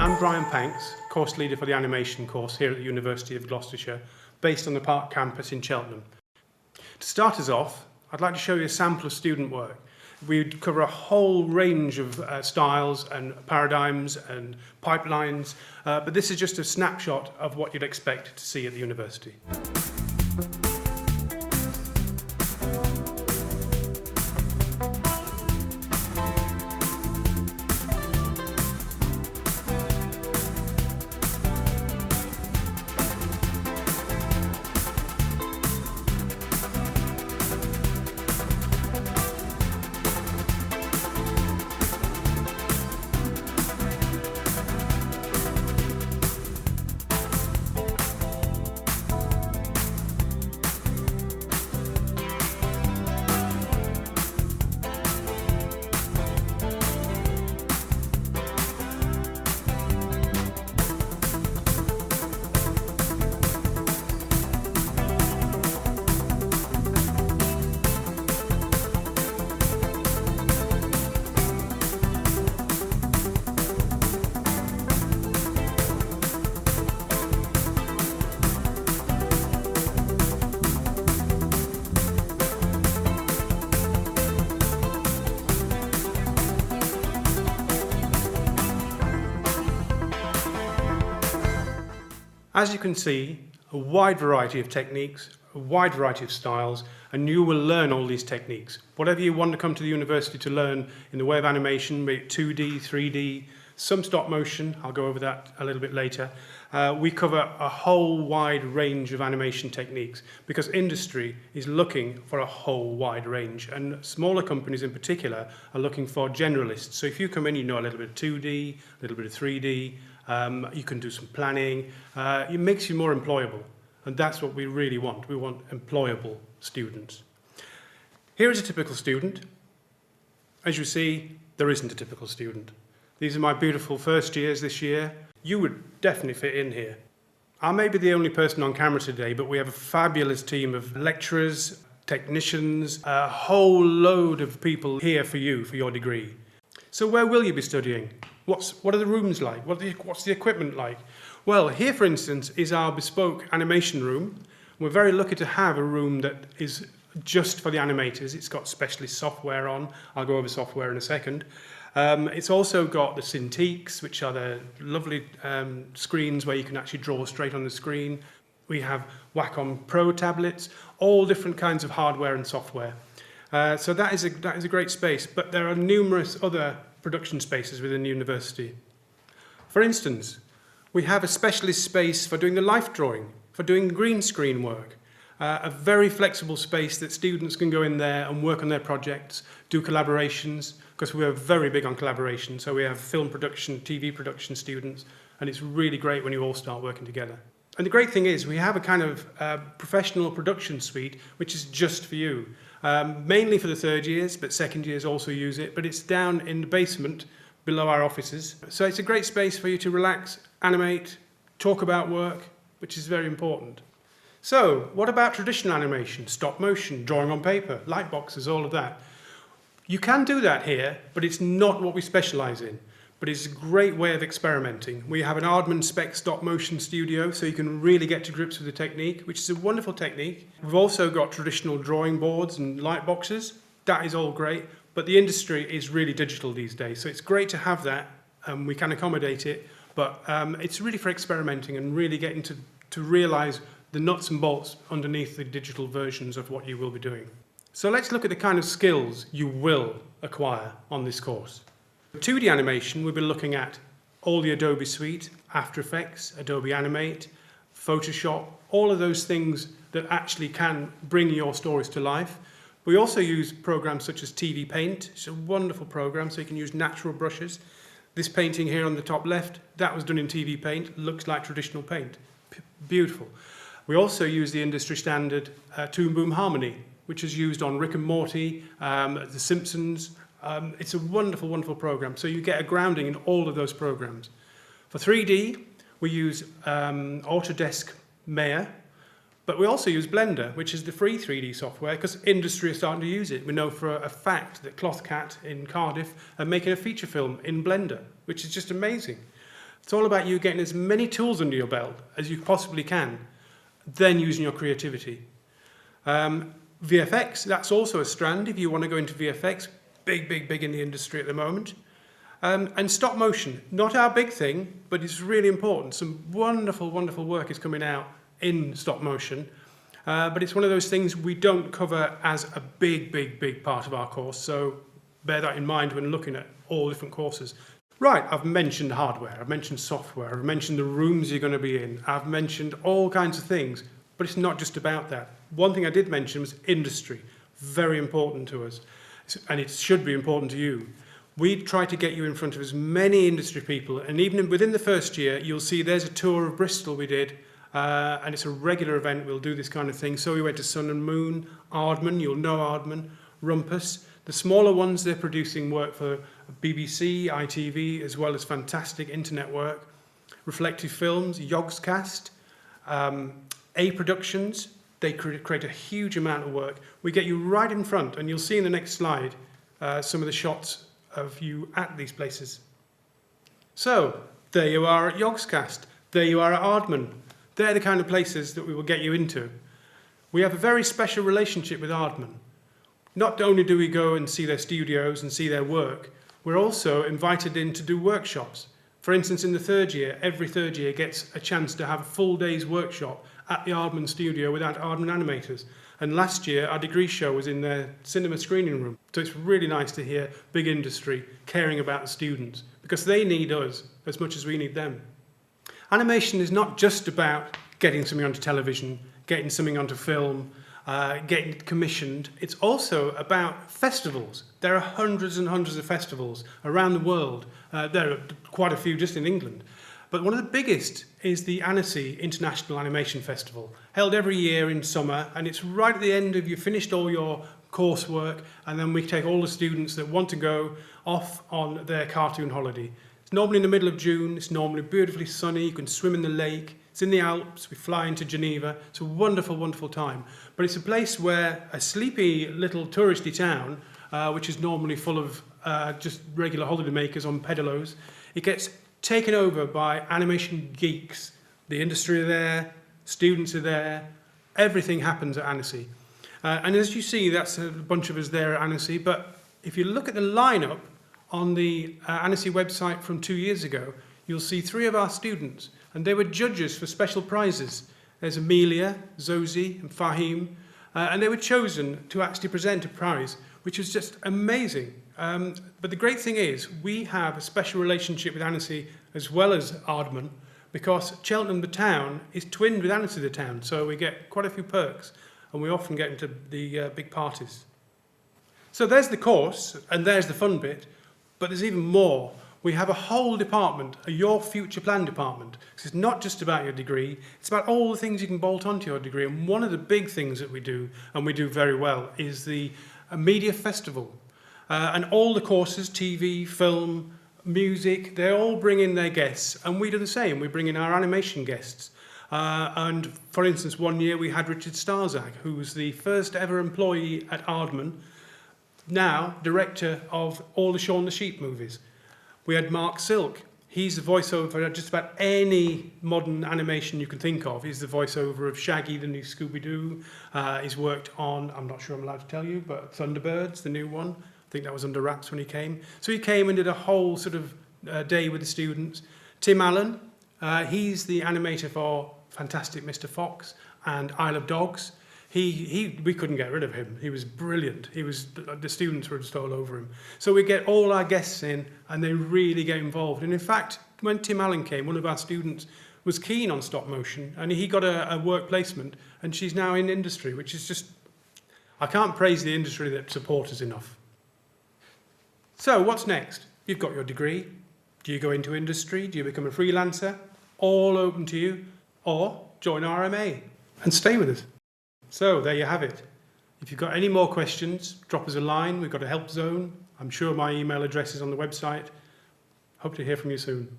I'm Bryan Panks, course leader for the animation course here at the University of Gloucestershire, based on the Park campus in Cheltenham. To start us off, I'd like to show you a sample of student work. We cover a whole range of styles and paradigms and pipelines, but this is just a snapshot of what you'd expect to see at the university. As you can see, a wide variety of techniques, a wide variety of styles, and you will learn all these techniques. Whatever you want to come to the university to learn in the way of animation, be it 2D, 3D, some stop motion, I'll go over that a little bit later. We cover a whole wide range of animation techniques because industry is looking for a whole wide range, and smaller companies in particular are looking for generalists. So if you come in, you know a little bit of 2D, a little bit of 3D, you can do some planning. It makes you more employable, and that's what we really want. We want employable students. Here is a typical student. As you see, there isn't a typical student. These are my beautiful first years this year. You would definitely fit in here. I may be the only person on camera today, but we have a fabulous team of lecturers, technicians, a whole load of people here for you, for your degree. So where will you be studying? What are the rooms like? What's the equipment like? Well, here, for instance, is our bespoke animation room. We're very lucky to have a room that is just for the animators. It's got specialist software on. I'll go over software in a second. It's also got the Cintiqs, which are the lovely screens where you can actually draw straight on the screen. We have Wacom Pro tablets, all different kinds of hardware and software. So that is a great space, but there are numerous other production spaces within the university. For instance, we have a specialist space for doing the life drawing, for doing green screen work, a very flexible space that students can go in there and work on their projects, do collaborations, because we are very big on collaboration. So we have film production, TV production students, and it's really great when you all start working together. And the great thing is we have a kind of professional production suite, which is just for you. Mainly for the third years, but second years also use it, but it's down in the basement below our offices. So it's a great space for you to relax, animate, talk about work, which is very important. So what about traditional animation, stop motion, drawing on paper, light boxes, all of that? You can do that here, but it's not what we specialize in. But it's a great way of experimenting. We have an Aardman Spec stop motion studio, so you can really get to grips with the technique, which is a wonderful technique. We've also got traditional drawing boards and light boxes. That is all great, but the industry is really digital these days, so it's great to have that. We can accommodate it, but it's really for experimenting and really getting to realize the nuts and bolts underneath the digital versions of what you will be doing. So let's look at the kind of skills you will acquire on this course. 2D animation, we'll be looking at all the Adobe suite, After Effects, Adobe Animate, Photoshop, all of those things that actually can bring your stories to life. We also use programs such as TV Paint. It's a wonderful program, so you can use natural brushes. This painting here on the top left, that was done in TV Paint, looks like traditional paint. Beautiful. We also use the industry standard Toon Boom Harmony, which is used on Rick and Morty, The Simpsons. It's a wonderful, wonderful program. So you get a grounding in all of those programs. For 3D, we use Autodesk Maya, but we also use Blender, which is the free 3D software, because industry is starting to use it. We know for a fact that Clothcat in Cardiff are making a feature film in Blender, which is just amazing. It's all about you getting as many tools under your belt as you possibly can, then using your creativity. VFX, that's also a strand if you want to go into VFX. Big in the industry at the moment. And stop motion, not our big thing, but it's really important. Some wonderful work is coming out in stop motion. But it's one of those things we don't cover as a big part of our course, so bear that in mind when looking at all different courses. Right, I've mentioned hardware, I've mentioned software, I've mentioned the rooms you're going to be in, I've mentioned all kinds of things, but it's not just about that. One thing I did mention was industry, very important to us, and it should be important to you. We try to get you in front of as many industry people, and even within the first year, you'll see there's a tour of Bristol we did, and it's a regular event, we'll do this kind of thing. So we went to Sun and Moon, Aardman, you'll know Aardman, Rumpus. The smaller ones, they're producing work for BBC, ITV, as well as fantastic internet work. Reflective Films, UCAS, A Productions, they create a huge amount of work. We get you right in front, and you'll see in the next slide some of the shots of you at these places. So, there you are at UCAS, there you are at Aardman. They're the kind of places that we will get you into. We have a very special relationship with Aardman. Not only do we go and see their studios and see their work, we're also invited in to do workshops. For instance, in the third year, every third year gets a chance to have a full day's workshop at the Aardman studio with our Aardman animators. And last year, our degree show was in their cinema screening room. So it's really nice to hear big industry caring about the students, because they need us as much as we need them. Animation is not just about getting something onto television, getting something onto film, getting it commissioned. It's also about festivals. There are hundreds and hundreds of festivals around the world. There are quite a few just in England. But one of the biggest is the Anisee International Animation Festival, held every year in summer, and it's right at the end of you've finished all your coursework, and then we take all the students that want to go off on their cartoon holiday. It's normally in the middle of June, it's normally beautifully sunny, you can swim in the lake, it's in the Alps, we fly into Geneva, it's a wonderful time. But it's a place where a sleepy little touristy town, which is normally full of just regular holidaymakers on pedalos, it gets taken over by animation geeks. The industry are there, students are there, everything happens at Anisee. And as you see, that's a bunch of us there at Anisee, but if you look at the lineup on the Anisee website from 2 years ago, you'll see 3 of our students, and they were judges for special prizes. There's Amelia, Zosie, and Fahim, and they were chosen to actually present a prize, which was just amazing. But the great thing is, we have a special relationship with Anisee as well as Aardman, because Cheltenham, the town, is twinned with Anisee, the town, so we get quite a few perks, and we often get into the big parties. So there's the course, and there's the fun bit. But there's even more. We have a whole department, a Your Future Plan department. It's not just about your degree, it's about all the things you can bolt onto your degree. And one of the big things that we do, and we do very well, is the media festival. And all the courses, TV, film, music, they all bring in their guests, and we do the same. We bring in our animation guests. And for instance, one year we had Richard Starzak, who was the first ever employee at Aardman, now director of all the Shaun the Sheep movies. We had Mark Silk. He's the voiceover for just about any modern animation you can think of. He's the voiceover of Shaggy, the new Scooby-Doo. He's worked on, I'm not sure I'm allowed to tell you, but Thunderbirds, the new one. I think that was under wraps when he came. So he came and did a whole sort of day with the students. Tim Allen, he's the animator for Fantastic Mr. Fox and Isle of Dogs. We couldn't get rid of him. He was brilliant. The students were just all over him. So we get all our guests in, and they really get involved. And in fact, when Tim Allen came, one of our students was keen on stop motion, and he got a work placement, and she's now in industry, which is just, I can't praise the industry that support us enough. So what's next? You've got your degree. Do you go into industry? Do you become a freelancer? All open to you. Or join RMA and stay with us. So there you have it. If you've got any more questions, drop us a line. We've got a help zone. I'm sure my email address is on the website. Hope to hear from you soon.